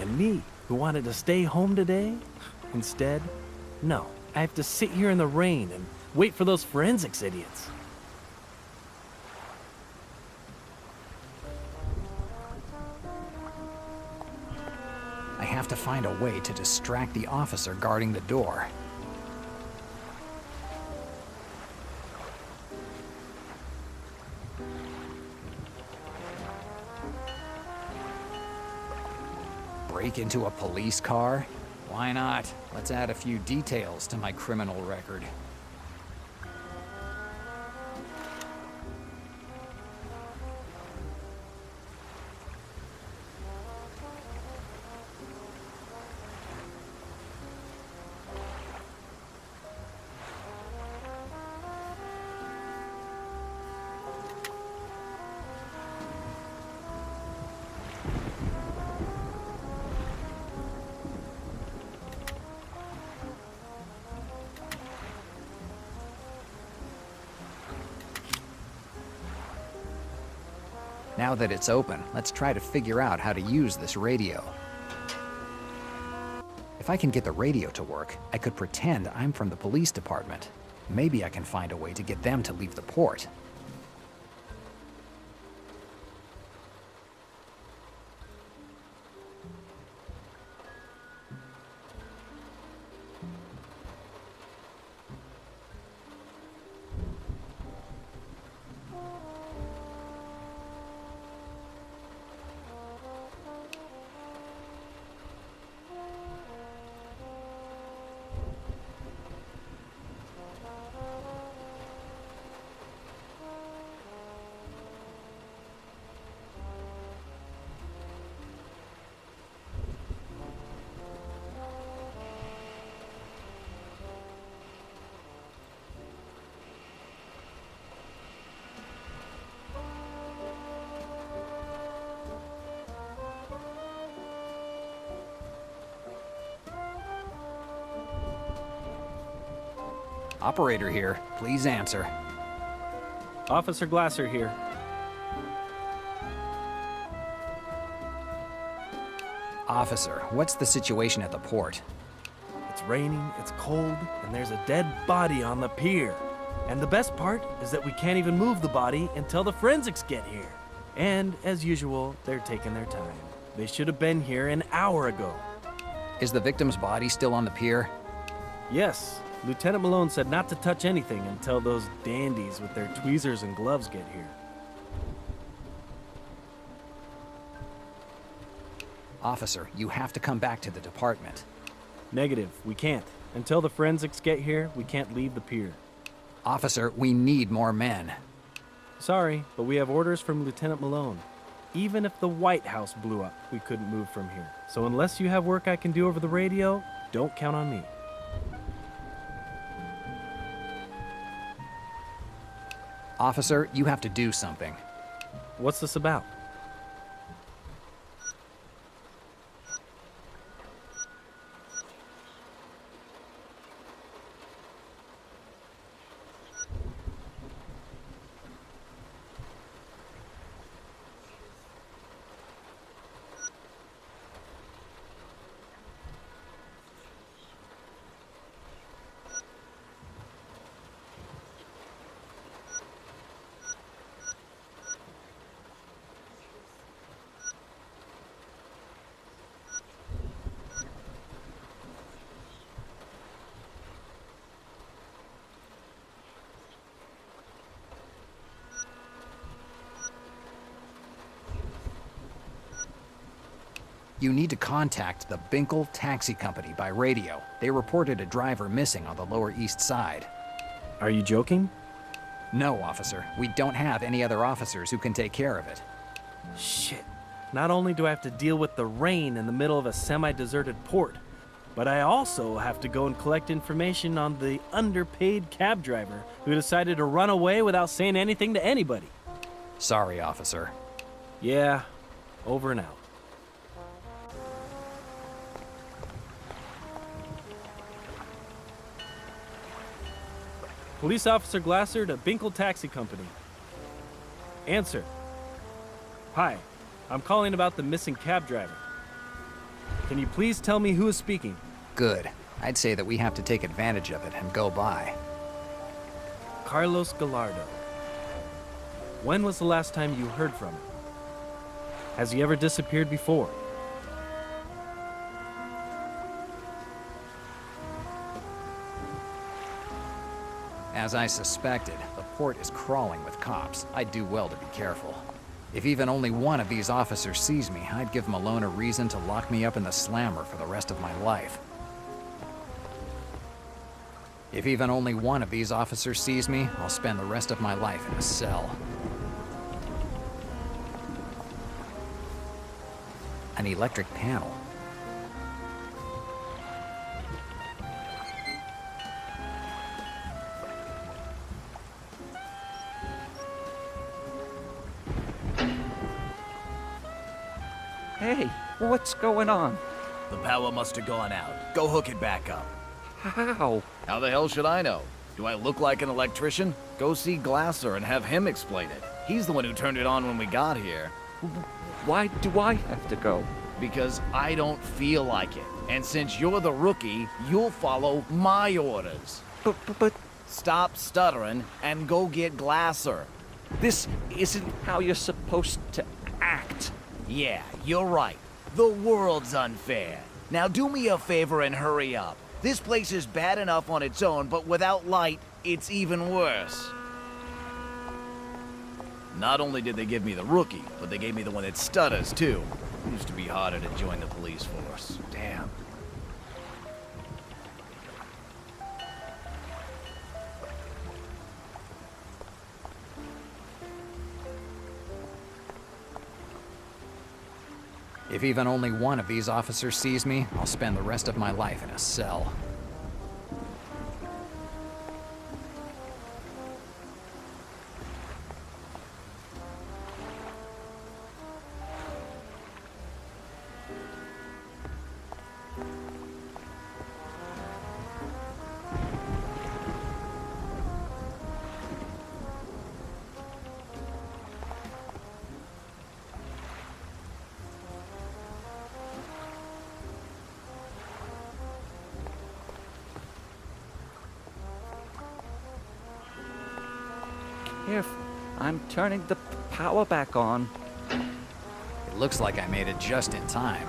And me, who wanted to stay home today? Instead, no, I have to sit here in the rain and wait for those forensics idiots. I have to find a way to distract the officer guarding the door. Break into a police car? Why not? Let's add a few details to my criminal record. Now that it's open, let's try to figure out how to use this radio. If I can get the radio to work, I could pretend I'm from the police department. Maybe I can find a way to get them to leave the port. Operator here, please answer. Officer Glasser here. Officer, what's the situation at the port? It's raining, it's cold, and there's a dead body on the pier. And the best part is that we can't even move the body until the forensics get here. And as usual, they're taking their time. They should have been here an hour ago. Is the victim's body still on the pier? Yes, Lieutenant Malone said not to touch anything until those dandies with their tweezers and gloves get here. Officer, you have to come back to the department. Negative, we can't. Until the forensics get here, we can't leave the pier. Officer, we need more men. Sorry, but we have orders from Lieutenant Malone. Even if the White House blew up, we couldn't move from here. So unless you have work I can do over the radio, don't count on me. Officer, you have to do something. What's this about? You need to contact the Binkle Taxi Company by radio. They reported a driver missing on the Lower East Side. Are you joking? No, officer. We don't have any other officers who can take care of it. Shit. Not only do I have to deal with the rain in the middle of a semi-deserted port, but I also have to go and collect information on the underpaid cab driver who decided to run away without saying anything to anybody. Sorry, officer. Yeah, over and out. Police Officer Glasser to Binkle Taxi Company. Answer. Hi, I'm calling about the missing cab driver. Can you please tell me who is speaking? Good. I'd say that we have to take advantage of it and go by. Carlos Gallardo. When was the last time you heard from him? Has he ever disappeared before? As I suspected, the port is crawling with cops. I'd do well to be careful. If even only one of these officers sees me, I'd give Malone a reason to lock me up in the slammer for the rest of my life. If even only one of these officers sees me, I'll spend the rest of my life in a cell. An electric panel. Hey, what's going on? The power must have gone out. Go hook it back up. How? How the hell should I know? Do I look like an electrician? Go see Glasser and have him explain it. He's the one who turned it on when we got here. Why do I have to go? Because I don't feel like it. And since you're the rookie, you'll follow my orders. But Stop stuttering and go get Glasser. this isn't how you're supposed to act. Yeah, you're right. The world's unfair. Now do me a favor and hurry up. This place is bad enough on its own, but without light, it's even worse. Not only did they give me the rookie, but they gave me the one that stutters, too. It used to be harder to join the police force. Damn. If even only one of these officers sees me, I'll spend the rest of my life in a cell. Careful. I'm turning the power back on. It looks like I made it just in time.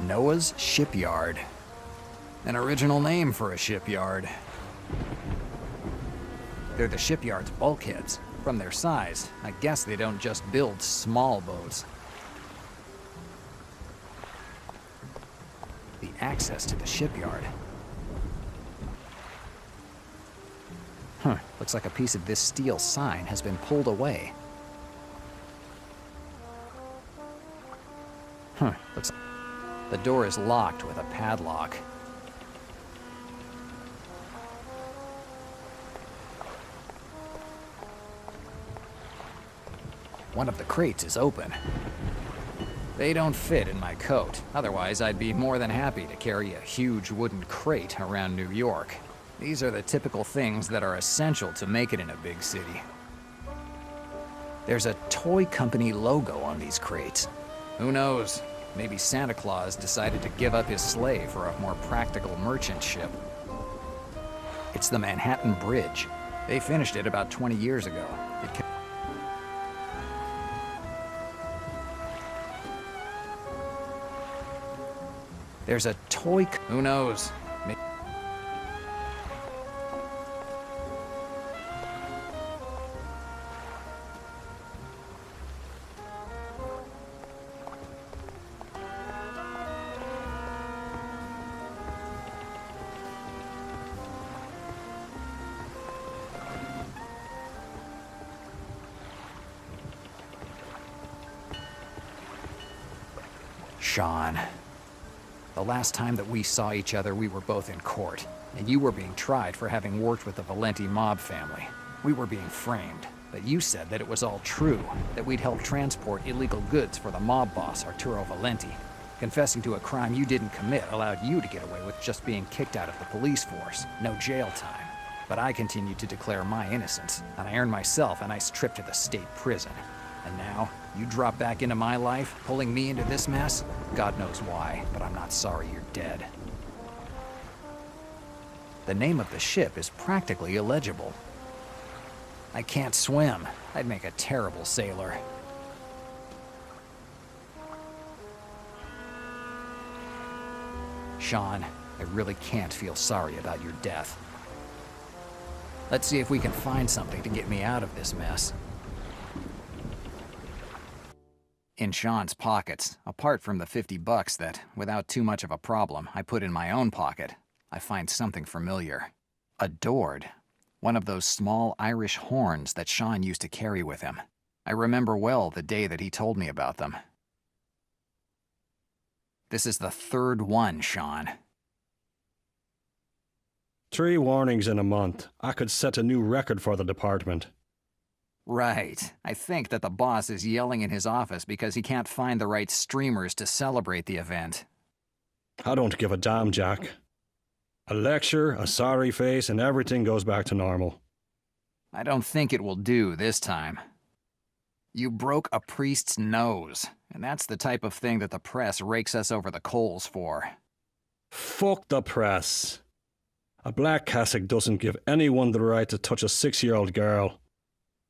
Noah's Shipyard. An original name for a shipyard. They're the shipyard's bulkheads. From their size, I guess they don't just build small boats. The access to the shipyard. Looks like a piece of this steel sign has been pulled away. Looks like the door is locked with a padlock. One of the crates is open. They don't fit in my coat. Otherwise, I'd be more than happy to carry a huge wooden crate around New York. These are the typical things that are essential to make it in a big city. There's a toy company logo on these crates. Who knows? Maybe Santa Claus decided to give up his sleigh for a more practical merchant ship. It's the Manhattan Bridge. They finished it about 20 years ago. There's a toy... Who knows? Sean. The last time that we saw each other, we were both in court, and you were being tried for having worked with the Valenti mob family. We were being framed, but you said that it was all true, that we'd helped transport illegal goods for the mob boss, Arturo Valenti. Confessing to a crime you didn't commit allowed you to get away with just being kicked out of the police force. No jail time. But I continued to declare my innocence, and I earned myself a nice trip to the state prison. And now, you drop back into my life, pulling me into this mess? God knows why, but I'm not sorry you're dead. The name of the ship is practically illegible. I can't swim. I'd make a terrible sailor. Sean, I really can't feel sorry about your death. Let's see if we can find something to get me out of this mess. In Sean's pockets, apart from the $50 that, without too much of a problem, I put in my own pocket, I find something familiar. A Dord. One of those small Irish horns that Sean used to carry with him. I remember well the day that he told me about them. This is the third one, Sean. 3 warnings in a month. I could set a new record for the department. Right. I think that the boss is yelling in his office because he can't find the right streamers to celebrate the event. I don't give a damn, Jack. A lecture, a sorry face, and everything goes back to normal. I don't think it will do this time. You broke a priest's nose, and that's the type of thing that the press rakes us over the coals for. Fuck the press. A black cassock doesn't give anyone the right to touch a 6-year-old girl.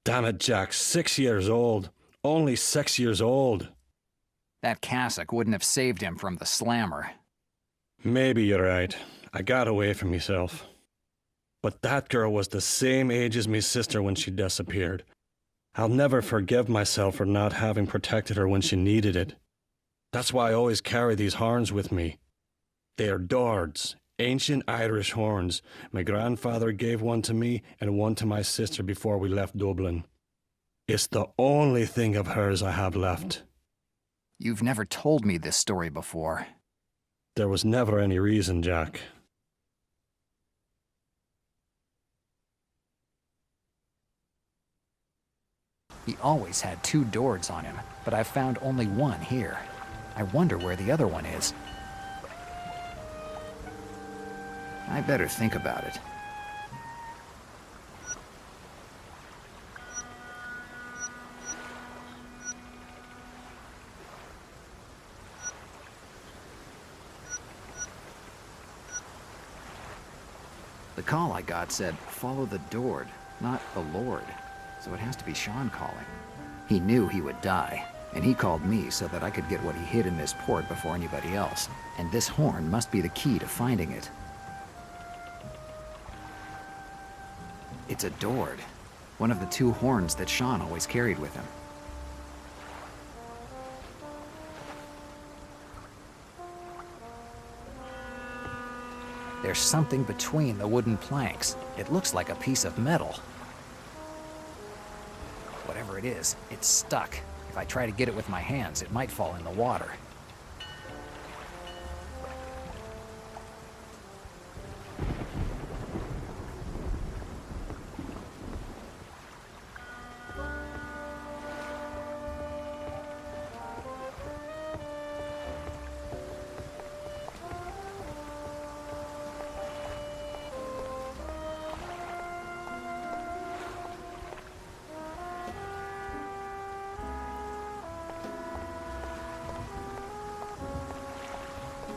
Damn it, Jack, 6 years old. Only 6 years old. That cassock wouldn't have saved him from the slammer. Maybe you're right. I got away from myself. But that girl was the same age as me sister when she disappeared. I'll never forgive myself for not having protected her when she needed it. That's why I always carry these horns with me. They are Dords, ancient Irish horns. My grandfather gave one to me and one to my sister before we left Dublin. It's the only thing of hers I have left. You've never told me this story before. There was never any reason, Jack. He always had 2 Dords on him, but I've found only one here. I wonder where the other one is. I better think about it. The call I got said, follow the Dord, not the Lord. So it has to be Sean calling. He knew he would die, and he called me so that I could get what he hid in this port before anybody else. And this horn must be the key to finding it. It's a Dord, one of the 2 horns that Sean always carried with him. There's something between the wooden planks. It looks like a piece of metal. Whatever it is, it's stuck. If I try to get it with my hands, it might fall in the water.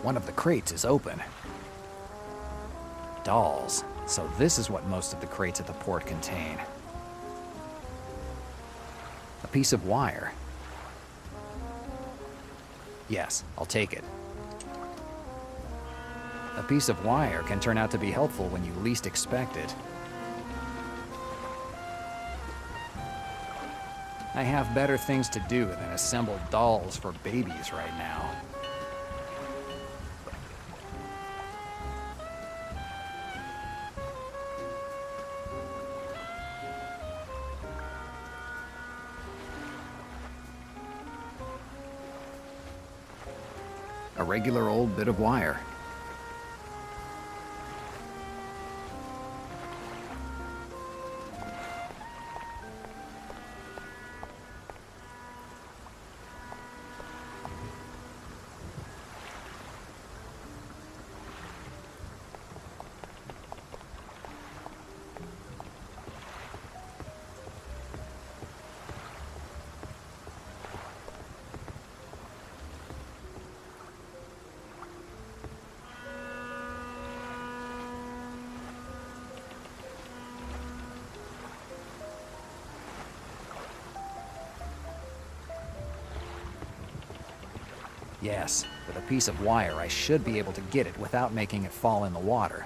One of the crates is open. Dolls. So this is what most of the crates at the port contain. A piece of wire. Yes, I'll take it. A piece of wire can turn out to be helpful when you least expect it. I have better things to do than assemble dolls for babies right now. A regular old bit of wire. Yes, with a piece of wire, I should be able to get it without making it fall in the water.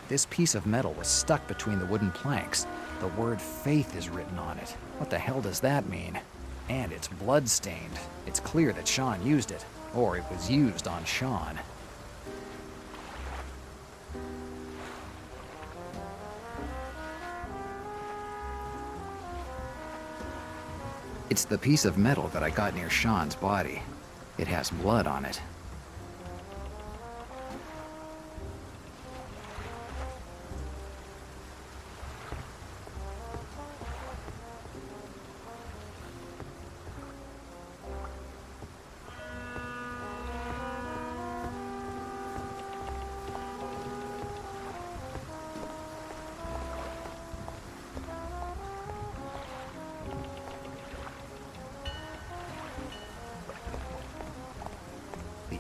This piece of metal was stuck between the wooden planks. The word faith is written on it. What the hell does that mean? And it's blood-stained. It's clear that Sean used it, or it was used on Sean. It's the piece of metal that I got near Sean's body. It has blood on it.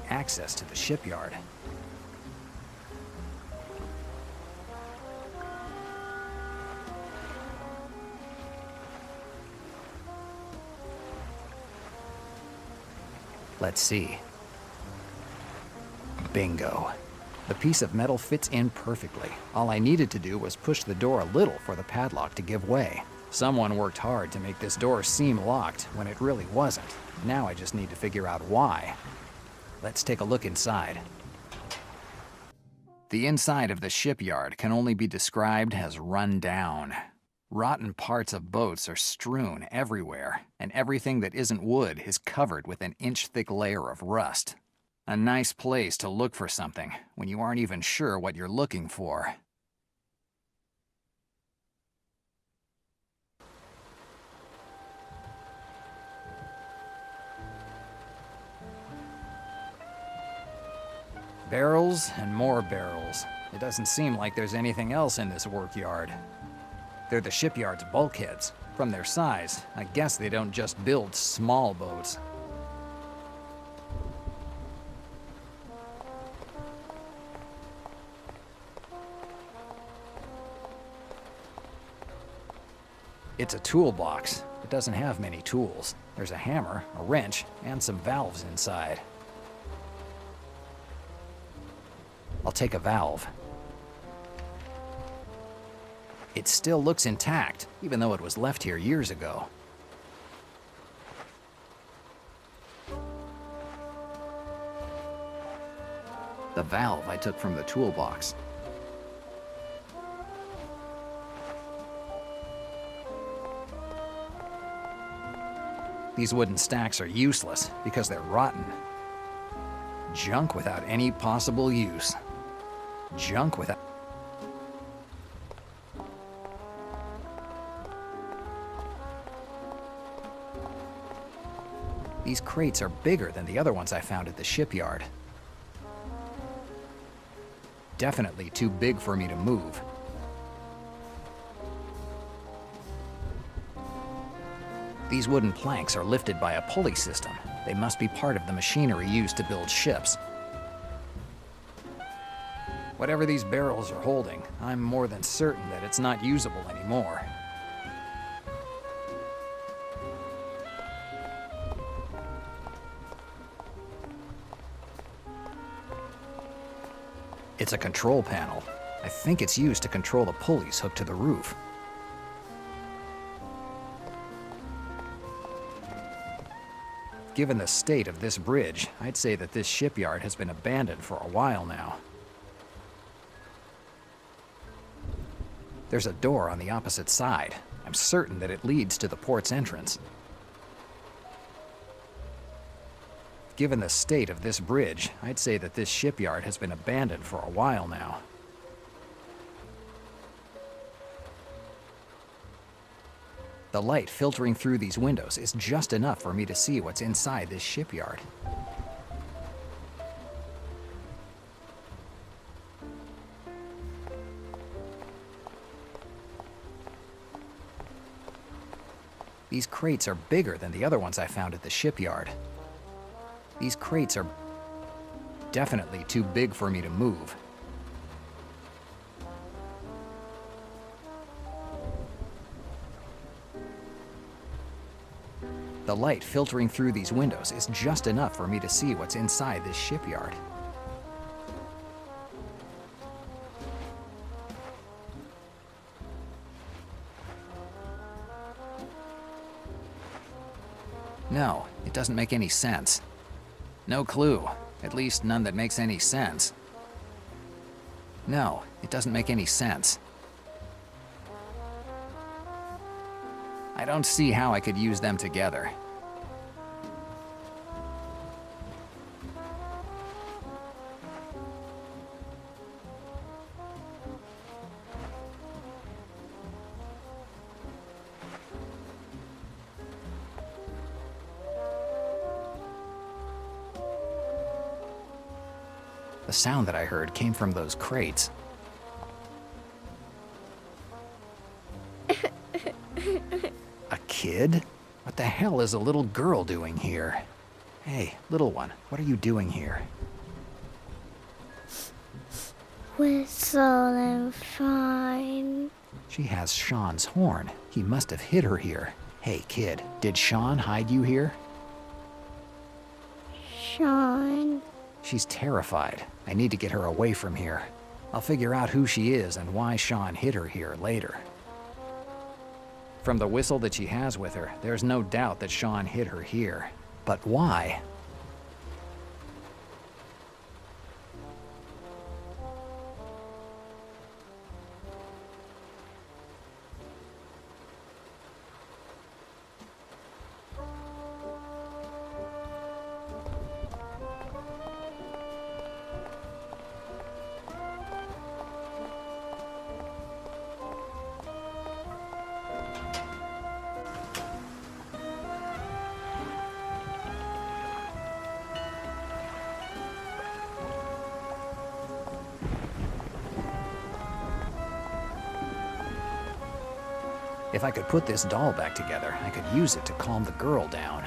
Access to the shipyard. Let's see. Bingo. The piece of metal fits in perfectly. All I needed to do was push the door a little for the padlock to give way. Someone worked hard to make this door seem locked when it really wasn't. Now I just need to figure out why. Let's take a look inside. The inside of the shipyard can only be described as run down. Rotten parts of boats are strewn everywhere, and everything that isn't wood is covered with an inch-thick layer of rust. A nice place to look for something when you aren't even sure what you're looking for. Barrels and more barrels. It doesn't seem like there's anything else in this workyard. They're the shipyard's bulkheads. From their size, I guess they don't just build small boats. It's a toolbox. It doesn't have many tools. There's a hammer, a wrench, and some valves inside. I'll take a valve. It still looks intact, even though it was left here years ago. The valve I took from the toolbox. These wooden stacks are useless because they're rotten. Junk without any possible use. Junk without... These crates are bigger than the other ones I found at the shipyard. Definitely too big for me to move. These wooden planks are lifted by a pulley system. They must be part of the machinery used to build ships. Whatever these barrels are holding, I'm more than certain that it's not usable anymore. It's a control panel. I think it's used to control the pulleys hooked to the roof. Given the state of this bridge, I'd say that this shipyard has been abandoned for a while now. There's a door on the opposite side. I'm certain that it leads to the port's entrance. Given the state of this bridge, I'd say that this shipyard has been abandoned for a while now. The light filtering through these windows is just enough for me to see what's inside this shipyard. These crates are bigger than the other ones I found at the shipyard. These crates are definitely too big for me to move. The light filtering through these windows is just enough for me to see what's inside this shipyard. No, it doesn't make any sense. No clue. At least none that makes any sense. No, it doesn't make any sense. I don't see how I could use them together. The sound that I heard came from those crates. A kid? What the hell is a little girl doing here? Hey, little one, what are you doing here? Whistle and fine. She has Sean's horn. He must have hid her here. Hey, kid, did Sean hide you here? Sean. She's terrified. I need to get her away from here. I'll figure out who she is and why Sean hid her here later. From the whistle that she has with her, there's no doubt that Sean hid her here. But why? If I could put this doll back together, I could use it to calm the girl down.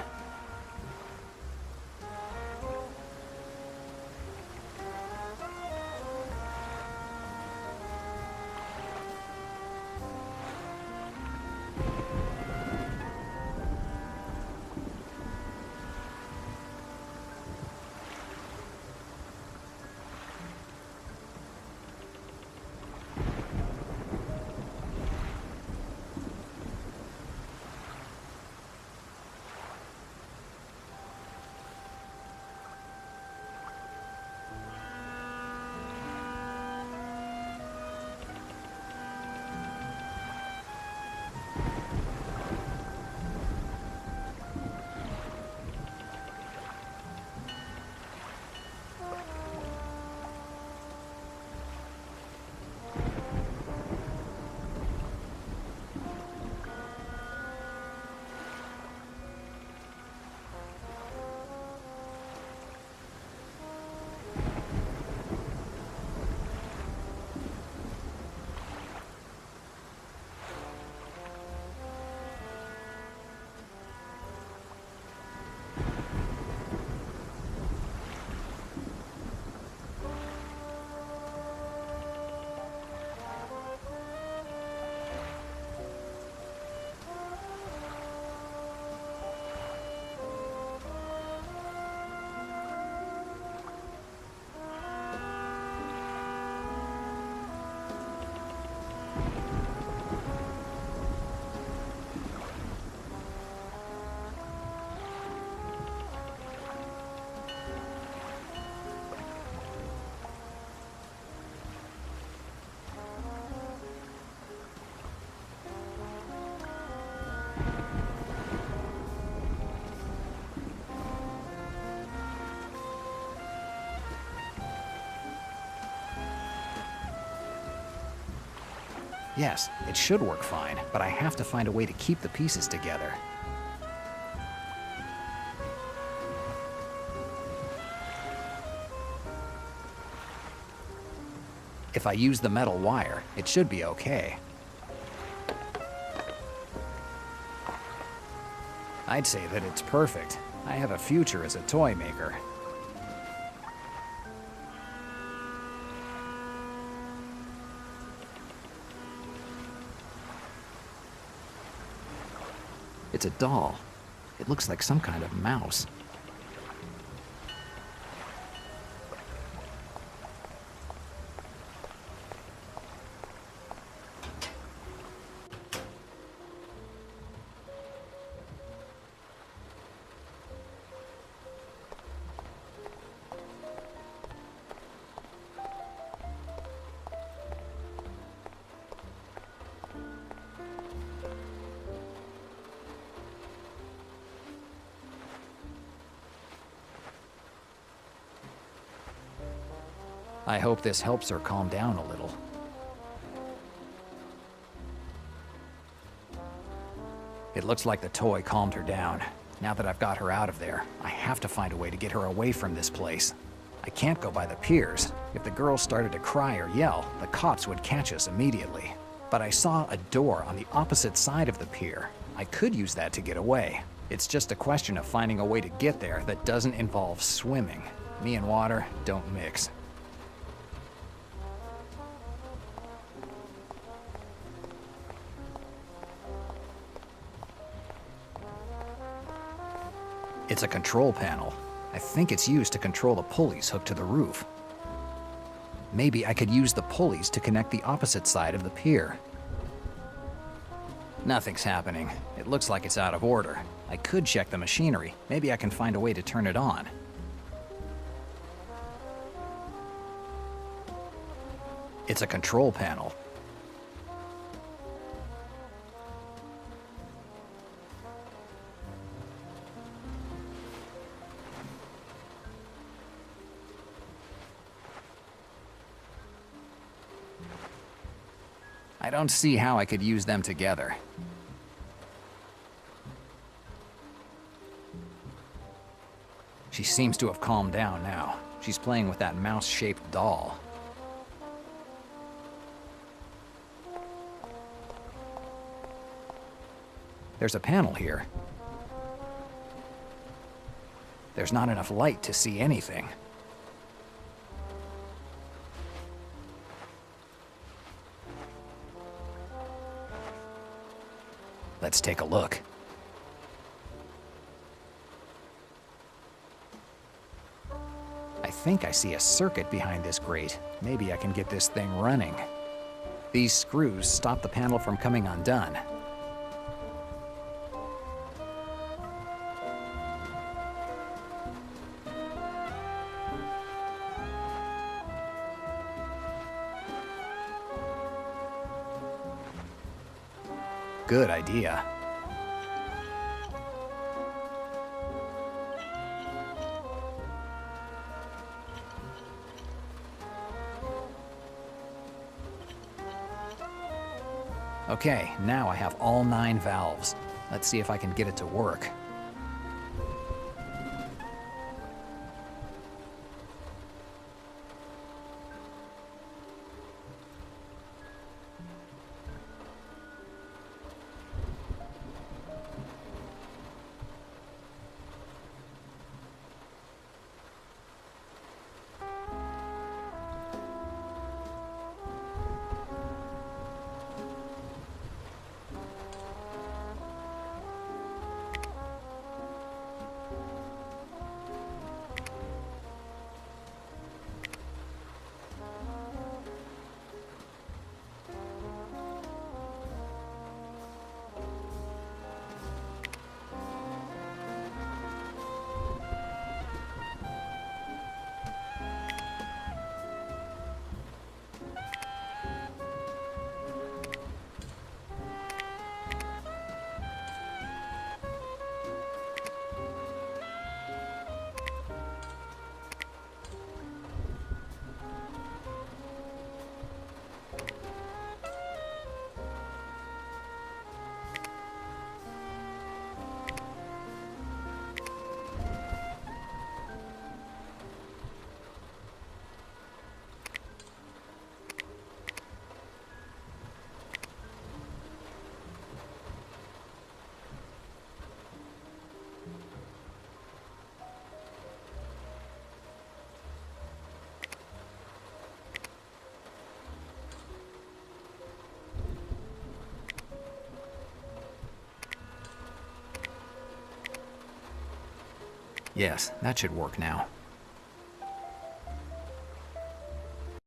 Yes, it should work fine, but I have to find a way to keep the pieces together. If I use the metal wire, it should be okay. I'd say that it's perfect. I have a future as a toy maker. It's a doll. It looks like some kind of mouse. I hope this helps her calm down a little. It looks like the toy calmed her down. Now that I've got her out of there, I have to find a way to get her away from this place. I can't go by the piers. If the girl started to cry or yell, the cops would catch us immediately. But I saw a door on the opposite side of the pier. I could use that to get away. It's just a question of finding a way to get there that doesn't involve swimming. Me and water don't mix. It's a control panel. I think it's used to control the pulleys hooked to the roof. Maybe I could use the pulleys to connect the opposite side of the pier. Nothing's happening. It looks like it's out of order. I could check the machinery. Maybe I can find a way to turn it on. It's a control panel. I don't see how I could use them together. She seems to have calmed down now. She's playing with that mouse-shaped doll. There's a panel here. There's not enough light to see anything. Let's take a look. I think I see a circuit behind this grate. Maybe I can get this thing running. These screws stop the panel from coming undone. Good idea. Okay, now I have all 9 valves. Let's see if I can get it to work. Yes, that should work now.